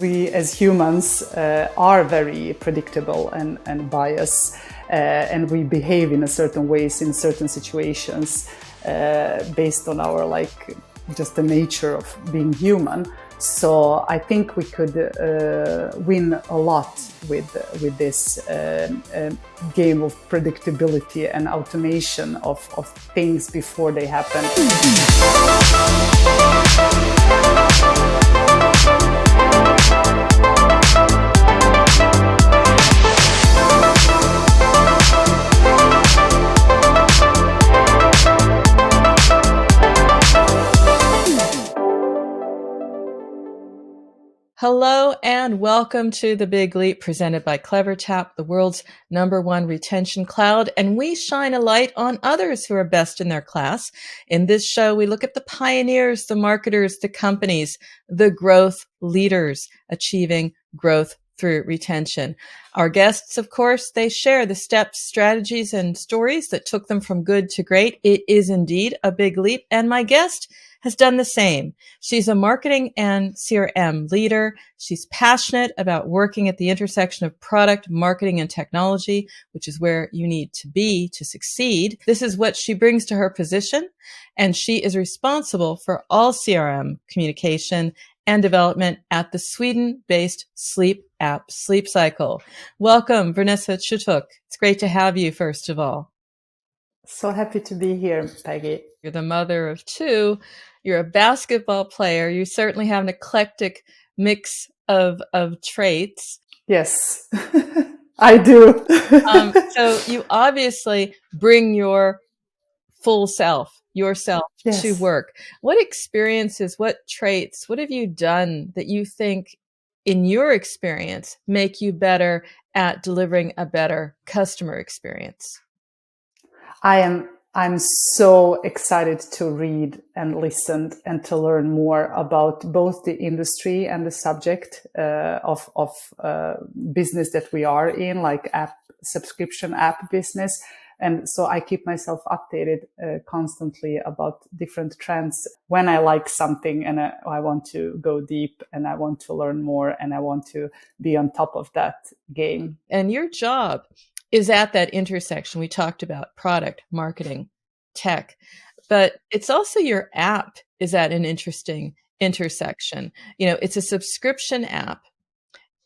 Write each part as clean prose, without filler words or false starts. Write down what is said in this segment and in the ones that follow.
We as humans are very predictable and biased, and we behave in a certain ways in certain situations based on our just the nature of being human. So I think we could win a lot with this game of predictability and automation of things before they happen. Hello and welcome to The Big Leap presented by CleverTap, the world's #1 retention cloud. And we shine a light on others who are best in their class. In this show, we look at the pioneers, the marketers, the companies, the growth leaders achieving growth through retention. Our guests, of course, they share the steps, strategies, and stories that took them from good to great. It is indeed a big leap. And my guest has done the same. She's a marketing and CRM leader. She's passionate about working at the intersection of product, marketing, and technology, which is where you need to be to succeed. This is what she brings to her position, and she is responsible for all CRM communication and development at the Sweden-based sleep app Sleep Cycle. Welcome, Vernesa Cutuk. It's great to have you, first of all. So happy to be here, Peggy. You're the mother of two. You're a basketball player. You certainly have an eclectic mix of traits. Yes, I do. So you obviously bring your full self, yourself, yes. to work. What experiences, what traits, what have you done that you think in your experience make you better at delivering a better customer experience? I'm so excited to read and listen and to learn more about both the industry and the subject of business that we are in, like subscription app business. And so I keep myself updated constantly about different trends when I like something and I want to go deep and I want to learn more and I want to be on top of that game. And your job is at that intersection. We talked about product, marketing, tech, but it's also your app is at an interesting intersection. You know, it's a subscription app.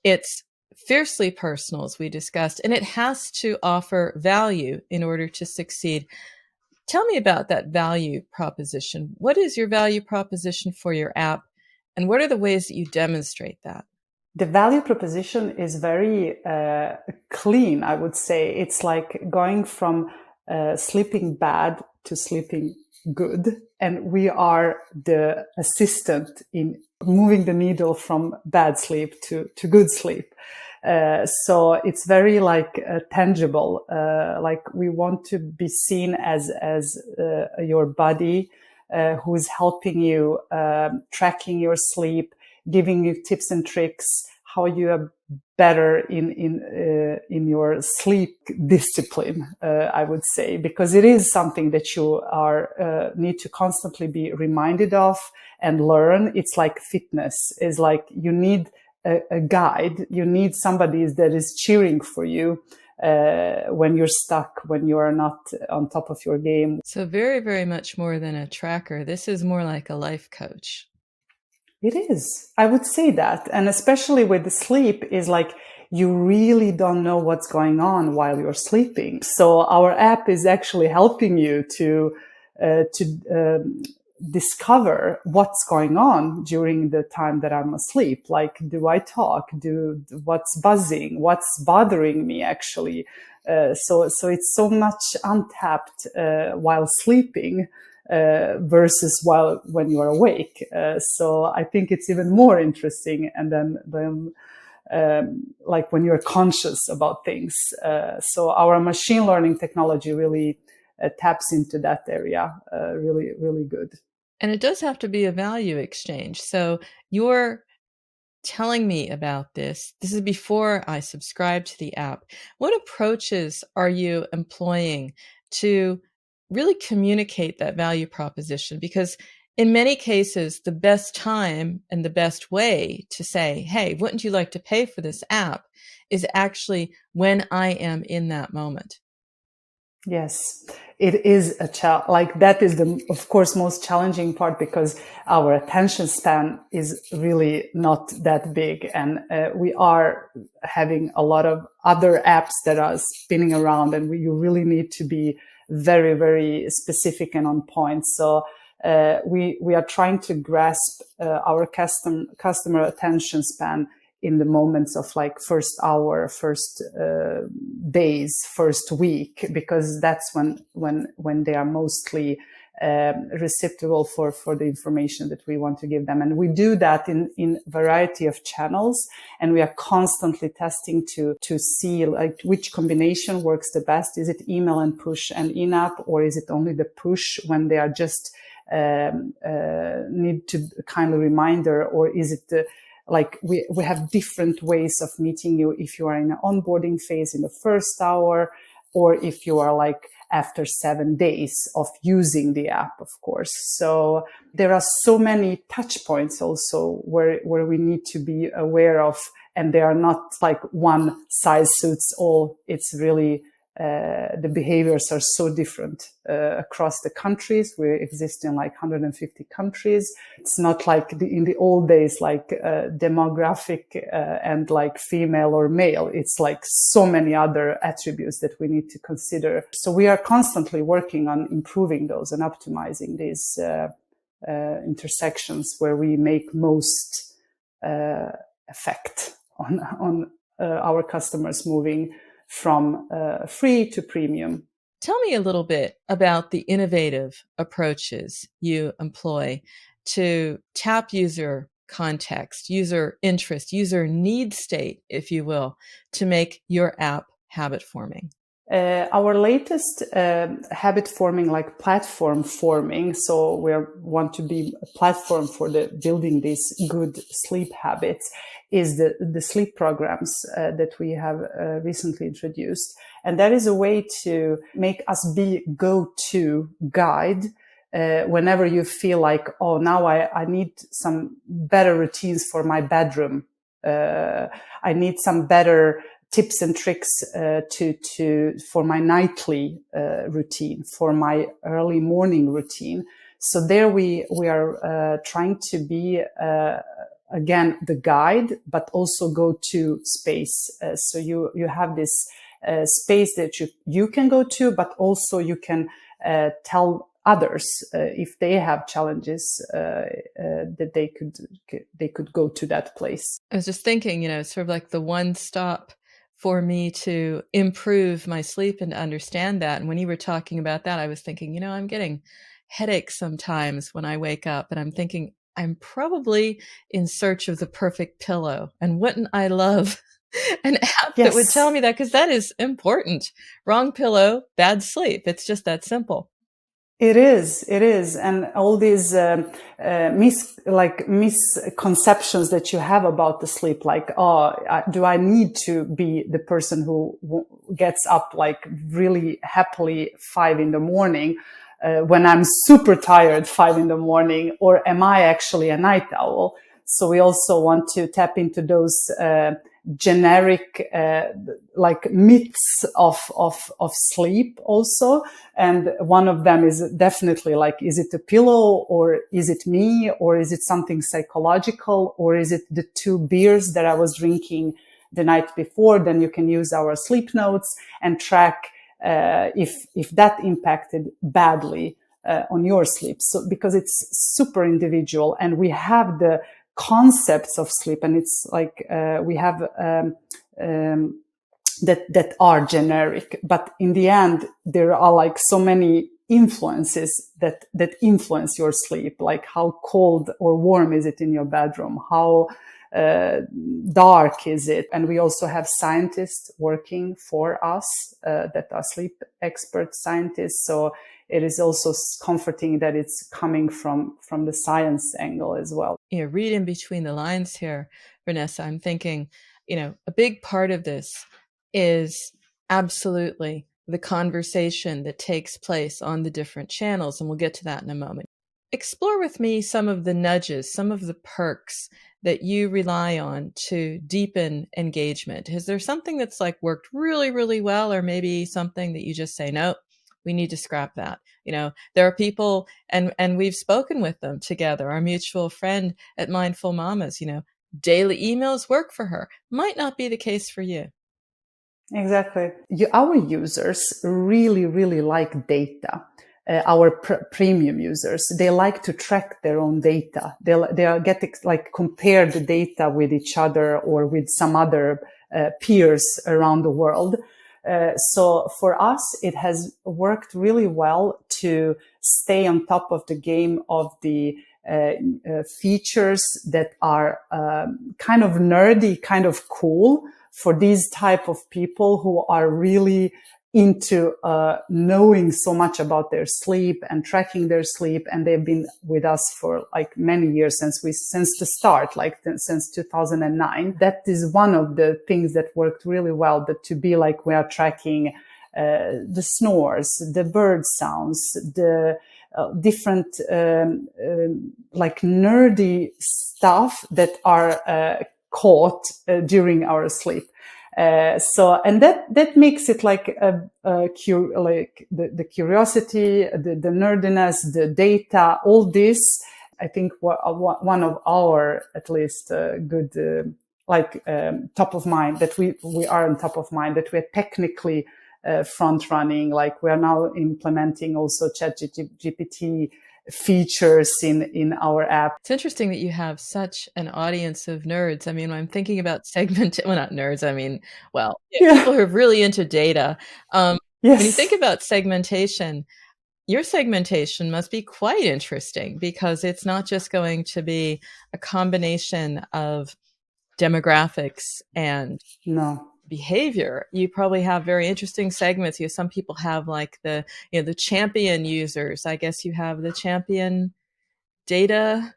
It's fiercely personal, as we discussed, and it has to offer value in order to succeed. Tell me about that value proposition. What is your value proposition for your app, and what are the ways that you demonstrate that? The value proposition is very clean, I would say. It's like going from sleeping bad to sleeping good. And we are the assistant in moving the needle from bad sleep to good sleep. So it's very tangible. Like we want to be seen as your buddy who's helping you, tracking your sleep, giving you tips and tricks, how you are better in your sleep discipline, I would say, because it is something that you are need to constantly be reminded of and learn. It's like fitness. It's like you need a guide. You need somebody that is cheering for you when you're stuck, when you are not on top of your game. So very, very much more than a tracker. This is more like a life coach. It is. I would say that. And especially with the sleep is like you really don't know what's going on while you're sleeping. So our app is actually helping you to discover what's going on during the time that I'm asleep. Like, do I talk? What's buzzing? What's bothering me actually? So it's so much untapped while sleeping. Versus when you are awake. So I think it's even more interesting. And then like when you're conscious about things. So our machine learning technology really taps into that area really, really good. And it does have to be a value exchange. So you're telling me about this. This is before I subscribe to the app. What approaches are you employing to really communicate that value proposition? Because In many cases, the best time and the best way to say, hey, wouldn't you like to pay for this app, is actually when I am in that moment. Yes, it is a challenge. Like that is the, of course, most challenging part because our attention span is really not that big, and we are having a lot of other apps that are spinning around, and you really need to be very, very specific and on point. So we are trying to grasp our customer attention span in the moments of like first hour, first days, first week, because that's when they are mostly receptive for the information that we want to give them. And we do that in variety of channels, and we are constantly testing to see like which combination works the best. Is it email and push and in-app, or is it only the push when they are just need to kind of reminder, or is it the like we have different ways of meeting you if you are in an onboarding phase in the first hour, or if you are like after 7 days of using the app, of course. So there are so many touch points also where we need to be aware of, and they are not like one size suits all. It's really the behaviors are so different across the countries. We exist in like 150 countries. It's not like in the old days, like demographic and like female or male. It's like so many other attributes that we need to consider. So we are constantly working on improving those and optimizing these intersections where we make most effect on our customers moving from free to premium. Tell me a little bit about the innovative approaches you employ to tap user context, user interest, user need state, if you will, to make your app habit forming. Our latest habit forming, like platform forming, so we want to be a platform for building these good sleep habits, is the sleep programs that we have recently introduced. And that is a way to make us be go-to guide whenever you feel like, oh, now I need some better routines for my bedroom. I need some better tips and tricks for my nightly routine, for my early morning routine. So there we are trying to be again the guide, but also go to space. So you have this space that you can go to, but also you can tell others if they have challenges that they could go to that place. I was just thinking, sort of like the one stop for me to improve my sleep and to understand that. And when you were talking about that, I was thinking, I'm getting headaches sometimes when I wake up, and I'm thinking I'm probably in search of the perfect pillow. And wouldn't I love an app that would tell me that? Because that is important. Wrong pillow, bad sleep. It's just that simple. It is, and all these misconceptions that you have about the sleep, like, oh, do I need to be the person who gets up like really happily 5 a.m. When I'm super tired 5 a.m, or am I actually a night owl? So we also want to tap into those generic like myths of sleep also. And one of them is definitely like, is it a pillow, or is it me, or is it something psychological, or is it the 2 beers that I was drinking the night before? Then you can use our sleep notes and track if that impacted badly on your sleep. So because it's super individual, and we have the concepts of sleep, and it's like we have that are generic, but in the end there are like so many influences that influence your sleep, like how cold or warm is it in your bedroom, how dark is it. And we also have scientists working for us that are sleep expert scientists, so it is also comforting that it's coming from the science angle as well. Read in between the lines here, Vanessa. I'm thinking, a big part of this is absolutely the conversation that takes place on the different channels. And we'll get to that in a moment. explore with me some of the nudges, some of the perks that you rely on to deepen engagement. Is there something that's like worked really, really well, or maybe something that you just say, no, we need to scrap that? There are people, and we've spoken with them together. Our mutual friend at Mindful Mamas, daily emails work for her. Might not be the case for you. Exactly. Our users really, really like data. Our premium users, they like to track their own data. They are getting compare the data with each other or with some other peers around the world. So for us, it has worked really well to stay on top of the game of the features that are kind of nerdy, kind of cool for these type of people who are really into knowing so much about their sleep and tracking their sleep. And they've been with us for many years since the start, since 2009. That is one of the things that worked really well, that to be we are tracking the snores, the bird sounds, the different nerdy stuff that are caught during our sleep. And that makes it the curiosity, the nerdiness, the data, all this. I think one of our, at least, good, top of mind, that we are on top of mind, that we're technically front running. We are now implementing also ChatGPT features in our app. It's interesting that you have such an audience of nerds. I mean, I'm thinking about well, not nerds. I mean, people who are really into data. Yes. When you think about segmentation, your segmentation must be quite interesting, because it's not just going to be a combination of demographics and behavior. You probably have very interesting segments. Some people have the champion users. I guess you have the champion data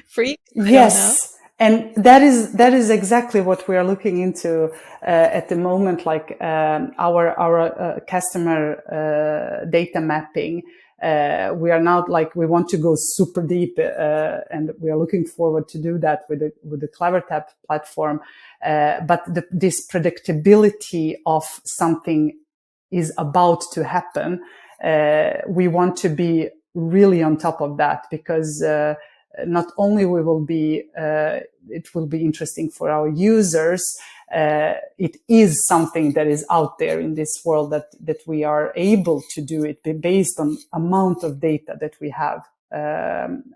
freak. Yes. And that is exactly what we are looking into at the moment, our customer data mapping. We are now we want to go super deep, and we are looking forward to do that with the CleverTap platform. But this predictability of something is about to happen. We want to be really on top of that, because not only it will be interesting for our users, it is something that is out there in this world that we are able to do it based on amount of data that we have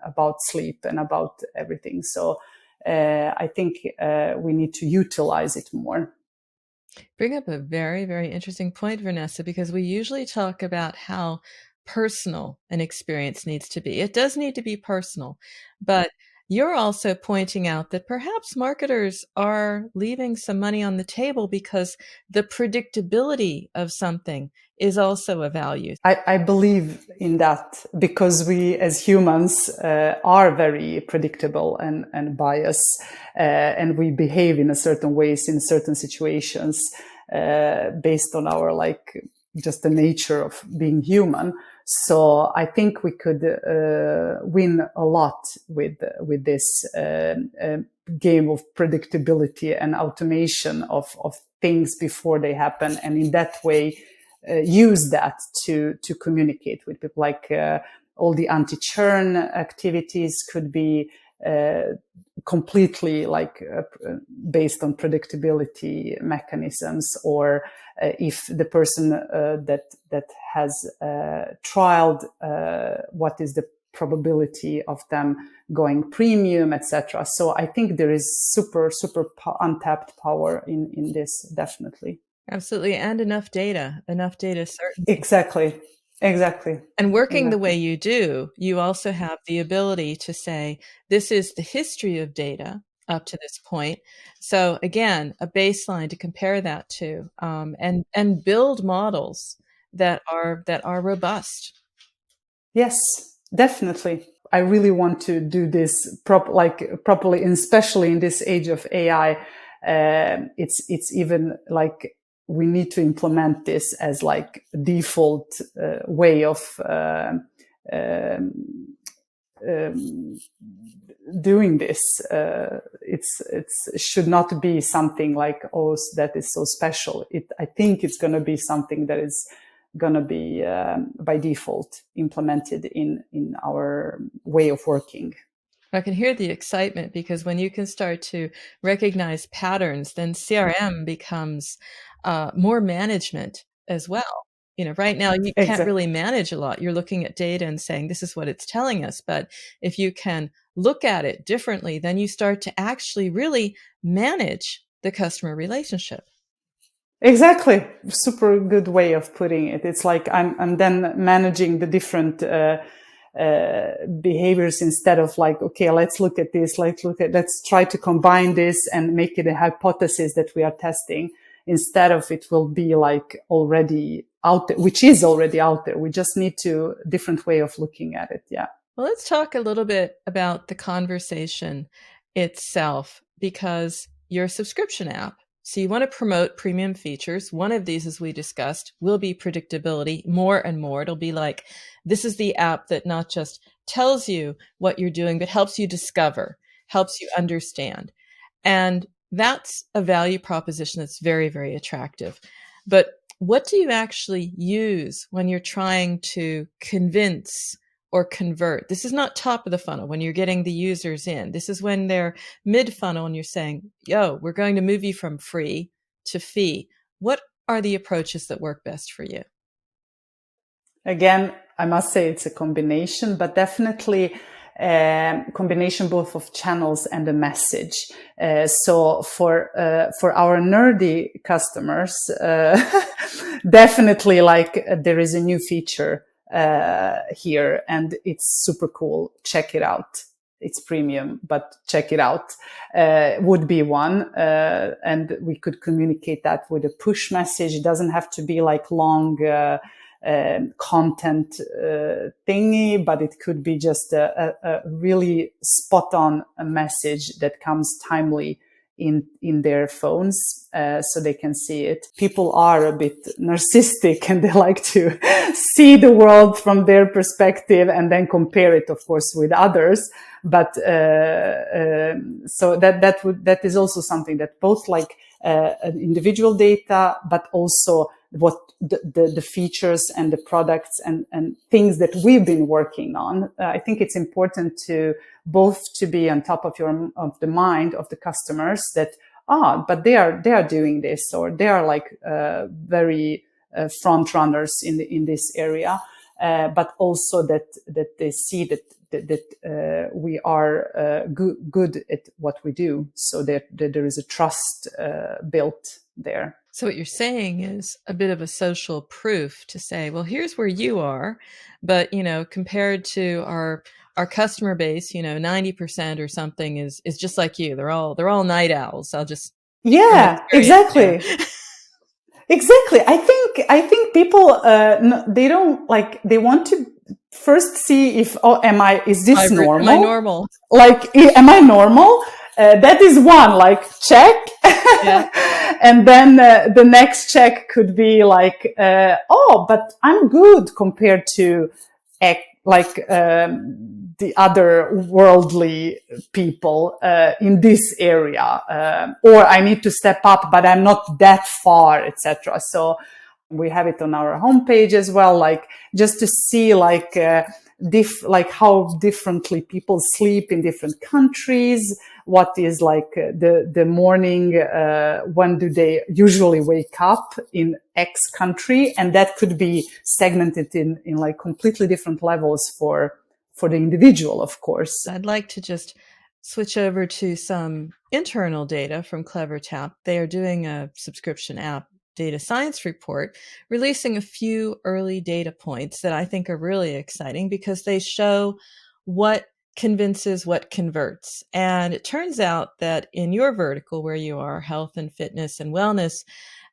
about sleep and about everything. So I think we need to utilize it more. Bring up a very, very interesting point, Vanessa, because we usually talk about how personal an experience needs to be. It does need to be personal, but you're also pointing out that perhaps marketers are leaving some money on the table because the predictability of something is also a value. I believe in that, because we as humans are very predictable and biased, and we behave in a certain ways in certain situations based on our just the nature of being human. So I think we could win a lot with this game of predictability and automation of things before they happen, and in that way use that to communicate with people. All the anti-churn activities could be completely based on predictability mechanisms, or if the person that has trialed what is the probability of them going premium, etc. So I think there is super untapped power in this, definitely. Absolutely. And enough data certainly. Exactly. And working the way you do, you also have the ability to say, this is the history of data up to this point. So again, a baseline to compare that to, and build models that are robust. Yes, definitely. I really want to do this properly, and especially in this age of AI. It's even we need to implement this as default way of doing this. It should not be something like, oh, that is so special. I think it's going to be something that is going to be by default implemented in our way of working. I can hear the excitement, because when you can start to recognize patterns, then CRM becomes more management as well. Right now you can't really manage a lot. You're looking at data and saying, this is what it's telling us. But if you can look at it differently, then you start to actually really manage the customer relationship. Exactly. Super good way of putting it. It's like I'm then managing the different behaviors, instead of like, okay, let's look at this, let's try to combine this and make it a hypothesis that we are testing. Instead of, it will be like already out there, which is already out there. We just need to different way of looking at it. Yeah. Well, let's talk a little bit about the conversation itself, because you're a subscription app. So you want to promote premium features. One of these, as we discussed, will be predictability. More and more, it'll be like, this is the app that not just tells you what you're doing, but helps you discover, helps you understand. And that's a value proposition that's very, very attractive. But what do you actually use when you're trying to convince or convert? This is not top of the funnel when you're getting the users in. This is when they're mid funnel and you're saying, yo, we're going to move you from free to fee. What are the approaches that work best for you? Again, I must say it's a combination, but definitely combination both of channels and the message. So for our nerdy customers, definitely like there is a new feature here, and it's super cool. Check it out. It's premium, but check it out, would be one. And we could communicate that with a push message. It doesn't have to be like long content thingy, but it could be just a really spot on a message that comes timely in their phones, so they can see it. People are a bit narcissistic and they like to see the world from their perspective and then compare it, of course, with others. But so that is also something that both like individual data, but also what the features and the products and things that we've been working on. I think it's important to both to be on top of the mind of the customers that, but they are doing this, or they are like very front runners in this area, but also that they see that we are good at what we do, so that there is a trust built there. So what you're saying is a bit of a social proof to say, well, here's where you are, but compared to our customer base, 90% or something is just like you. They're all night owls. I'll just exactly. Exactly. I think people they don't like, they want to first see if is this normal? Am I normal? Like, am I normal? That is one, like, check. Yeah. And then the next check could be like, but I'm good compared to the other worldly people in this area, or I need to step up, but I'm not that far, etc. So we have it on our homepage as well, like just to see like how differently people sleep in different countries. What is like the morning, when do they usually wake up in X country? And that could be segmented in like completely different levels for the individual, of course. I'd like to just switch over to some internal data from CleverTap. They are doing a subscription app data science report, releasing a few early data points that I think are really exciting because they show what convinces, what converts. And it turns out that in your vertical, where you are, health and fitness and wellness,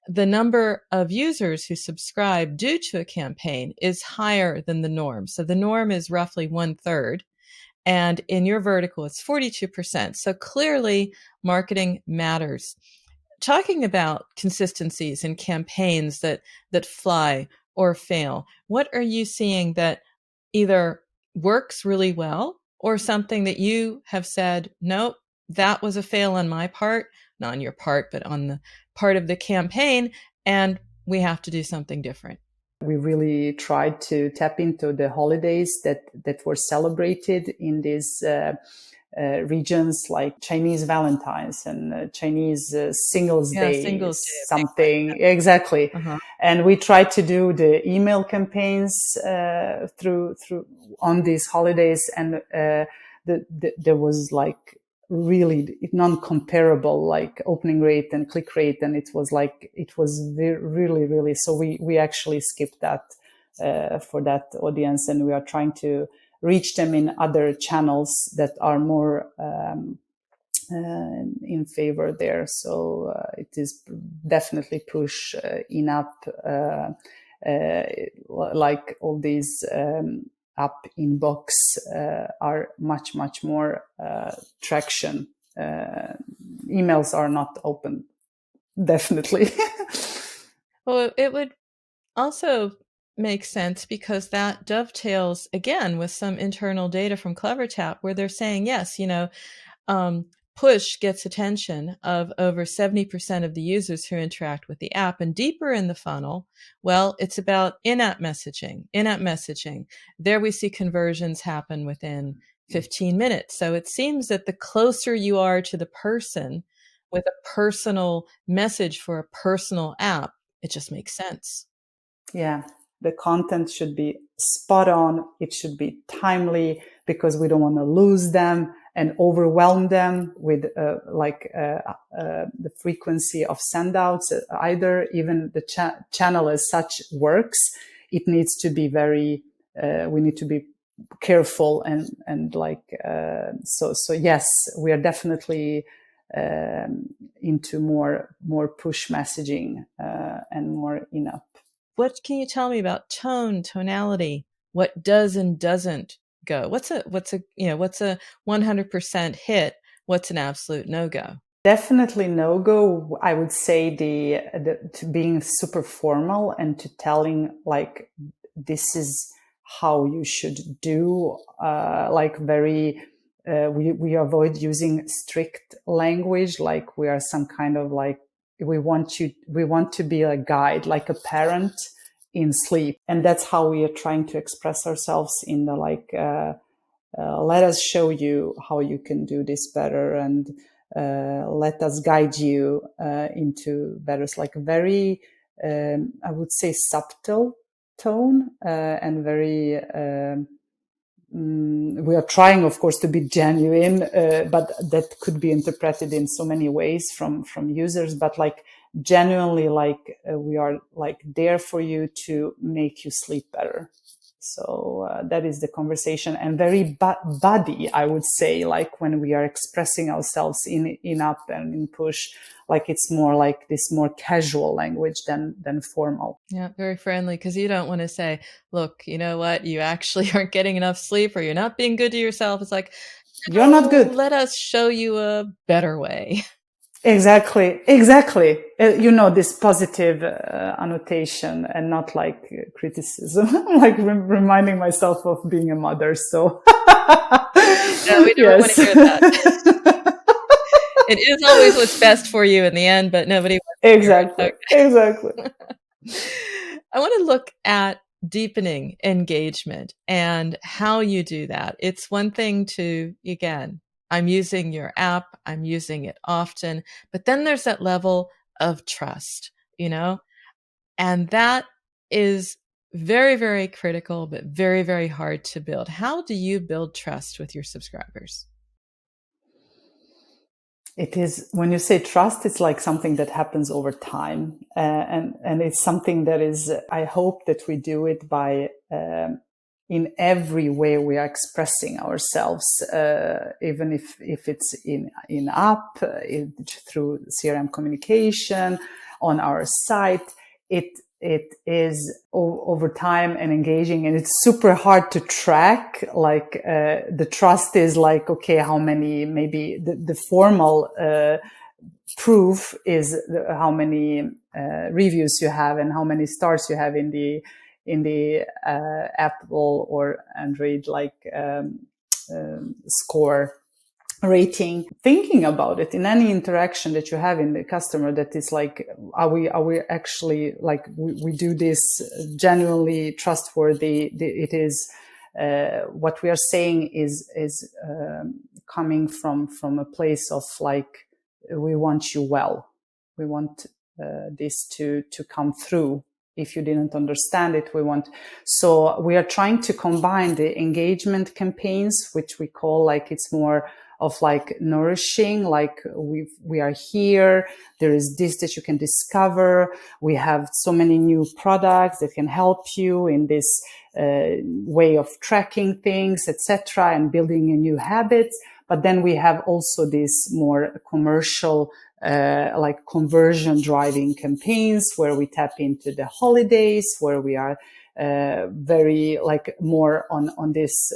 the number of users who subscribe due to a campaign is higher than the norm. So the norm is roughly 1/3. And in your vertical, it's 42%. So clearly marketing matters. Talking about consistencies in campaigns that fly or fail, what are you seeing that either works really well or something that you have said, nope, that was a fail on my part, not on your part, but on the part of the campaign, and we have to do something different? We really tried to tap into the holidays that were celebrated in these regions, like Chinese Valentine's and Chinese Singles Yeah, Day, Singles Day, a big something. Exactly. one. Uh-huh. And we tried to do the email campaigns through on these holidays, and there was like really non-comparable like opening rate and click rate, and it was really. So we actually skipped that for that audience, and we are trying to reach them in other channels that are more in favor there. So it is definitely push in-app, like all these app inbox are much more traction. Emails are not open, definitely. Well, it would also make sense because that dovetails again with some internal data from CleverTap where they're saying, yes, push gets attention of over 70% of the users who interact with the app. And deeper in the funnel, well, it's about in-app messaging. There we see conversions happen within 15 minutes. So it seems that the closer you are to the person with a personal message for a personal app, it just makes sense. Yeah, the content should be spot on. It should be timely because we don't want to lose them and overwhelm them with the frequency of sendouts. Either even the channel as such works. It needs to be we need to be careful and so yes, we are definitely into more push messaging and more in-app. What can you tell me about tonality? What does and doesn't go? What's a 100% hit? What's an absolute no-go? Definitely no-go. I would say to being super formal and to telling like this is how you should do, we avoid using strict language, like we are some kind of like we want to be a guide, like a parent in sleep, and that's how we are trying to express ourselves in the let us show you how you can do this better, and let us guide you into better. It's like very, I would say, subtle tone and very. We are trying, of course, to be genuine, but that could be interpreted in so many ways from users. But like genuinely, we are like there for you to make you sleep better. So that is the conversation, and very buddy, I would say, like when we are expressing ourselves in app and in push, like it's more like this more casual language than formal. Yeah, very friendly, because you don't want to say, look, you know what, you actually aren't getting enough sleep or you're not being good to yourself. It's like, you're not good. Let us show you a better way. Exactly. This positive annotation and not like criticism, like reminding myself of being a mother. So no, we don't want to hear that. It is always what's best for you in the end, but nobody wants to hear it. Okay. Exactly. I want to look at deepening engagement and how you do that. It's one thing to, again, I'm using your app, I'm using it often, but then there's that level of trust, and that is very, very critical, but very, very hard to build. How do you build trust with your subscribers? It is, when you say trust, it's like something that happens over time. And it's something that is, I hope that we do it by, in every way we are expressing ourselves, even if it's in app, through CRM communication, on our site, it is over time and engaging, and it's super hard to track. Like the trust is like, okay, how many, maybe the formal proof is how many reviews you have and how many stars you have in the Apple or Android score rating, thinking about it in any interaction that you have in the customer, that is like, are we actually like, we do this genuinely trustworthy? It is what we are saying is coming from a place of like, we want you well, we want this to come through. If you didn't understand it, we want. So we are trying to combine the engagement campaigns, which we call like, it's more of like nourishing, like we are here, there is this that you can discover, we have so many new products that can help you in this way of tracking things, etc., and building new habits. But then we have also these more commercial like conversion driving campaigns, where we tap into the holidays, where we are very like more on this.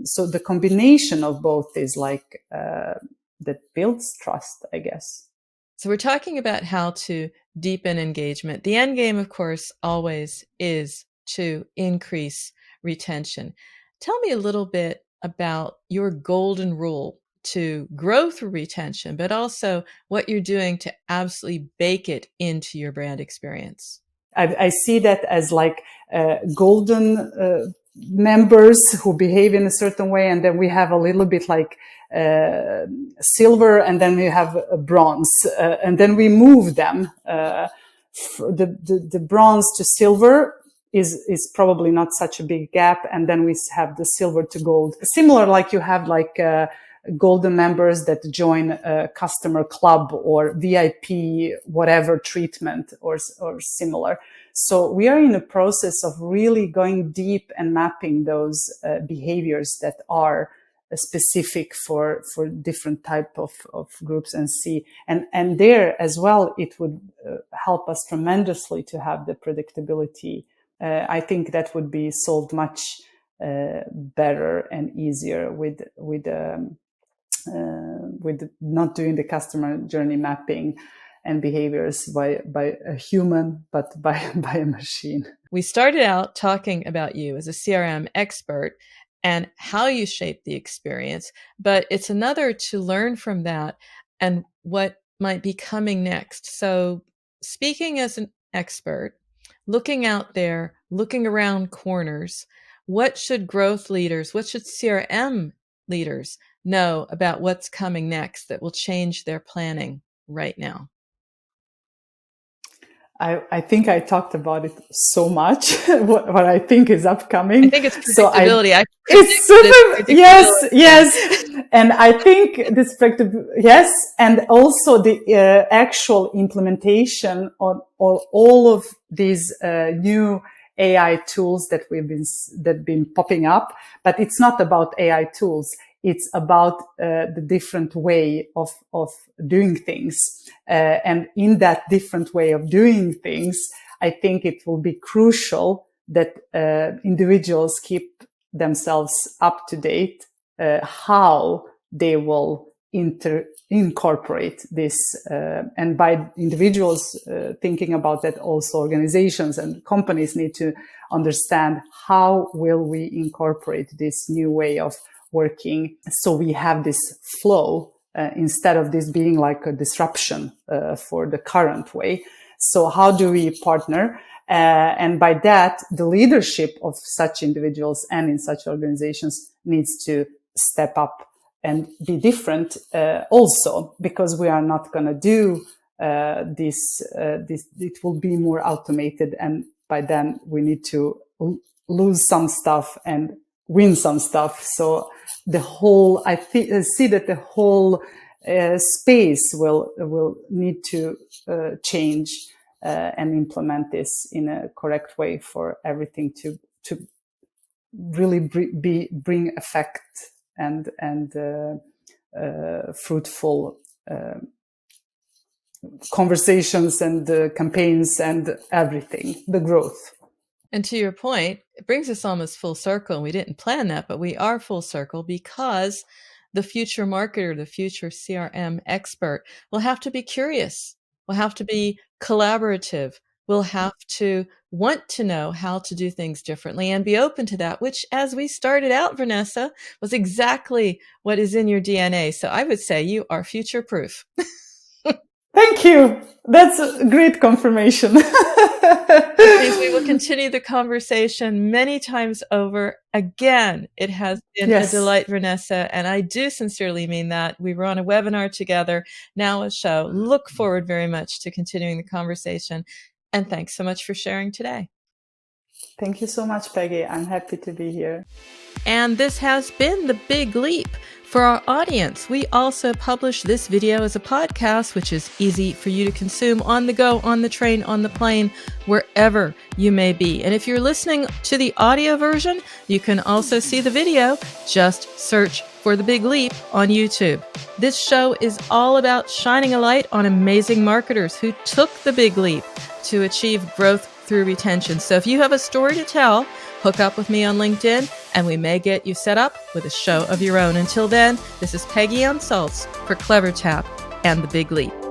So the combination of both is like that builds trust, I guess. So we're talking about how to deepen engagement. The end game, of course, always is to increase retention. Tell me a little bit about your golden rule to grow through retention, but also what you're doing to absolutely bake it into your brand experience. I see that as like golden members who behave in a certain way, and then we have a little bit like silver, and then we have a bronze, and then we move them. The bronze to silver is probably not such a big gap, and then we have the silver to gold. Similar, like you have like golden members that join a customer club or VIP whatever treatment or similar. So we are in a process of really going deep and mapping those behaviors that are specific for different type of groups, and see. And there as well, it would help us tremendously to have the predictability. I think that would be solved much better and easier with not doing the customer journey mapping and behaviors by a human, but by a machine. We started out talking about you as a CRM expert and how you shape the experience, but it's another to learn from that and what might be coming next. So speaking as an expert, looking out there, looking around corners, what should growth leaders, what should CRM leaders know about what's coming next that will change their planning right now? I think I talked about it so much, what I think is upcoming. I think it's predictability. It's super, yes. And I think this yes. And also the actual implementation on all of these new AI tools that been popping up. But it's not about AI tools. It's about the different way of doing things. And in that different way of doing things, I think it will be crucial that individuals keep themselves up to date, how they will incorporate this. And by individuals thinking about that, also organizations and companies need to understand, how will we incorporate this new way of working, so we have this flow instead of this being like a disruption for the current way. So how do we partner? And by that, the leadership of such individuals and in such organizations needs to step up and be different also, because we are not going to do this. It will be more automated, and by then we need to lose some stuff and win some stuff. So the whole, I see that the whole space will need to change and implement this in a correct way for everything to really bring effect and fruitful conversations and campaigns and everything, the growth. And to your point, it brings us almost full circle. And we didn't plan that, but we are full circle, because the future marketer, the future CRM expert will have to be curious, will have to be collaborative, will have to want to know how to do things differently and be open to that, which, as we started out, Vernesa, was exactly what is in your DNA. So I would say you are future proof. Thank you. That's a great confirmation. Which means we will continue the conversation many times over. Again, it has been a delight, Vernesa, and I do sincerely mean that. We were on a webinar together, now a show. Look forward very much to continuing the conversation. And thanks so much for sharing today. Thank you so much, Peggy. I'm happy to be here. And this has been The Big Leap. For our audience, we also publish this video as a podcast, which is easy for you to consume on the go, on the train, on the plane, wherever you may be. And if you're listening to the audio version, you can also see the video. Just search for The Big Leap on YouTube. This show is all about shining a light on amazing marketers who took the big leap to achieve growth through retention. So if you have a story to tell, hook up with me on LinkedIn and we may get you set up with a show of your own. Until then, this is Peggy Anne Salz for CleverTap and The Big Leap.